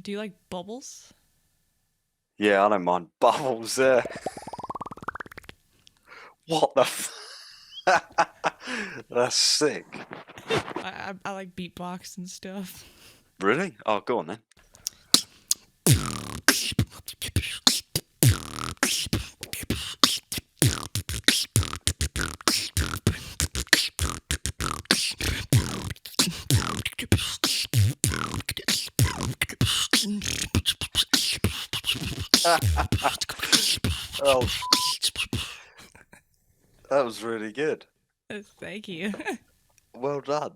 Do you like bubbles? Yeah, I don't mind bubbles there. What the That's sick. I like beatbox and stuff. Really? Oh, go on then. Oh, that was really good. Thank you. Well done.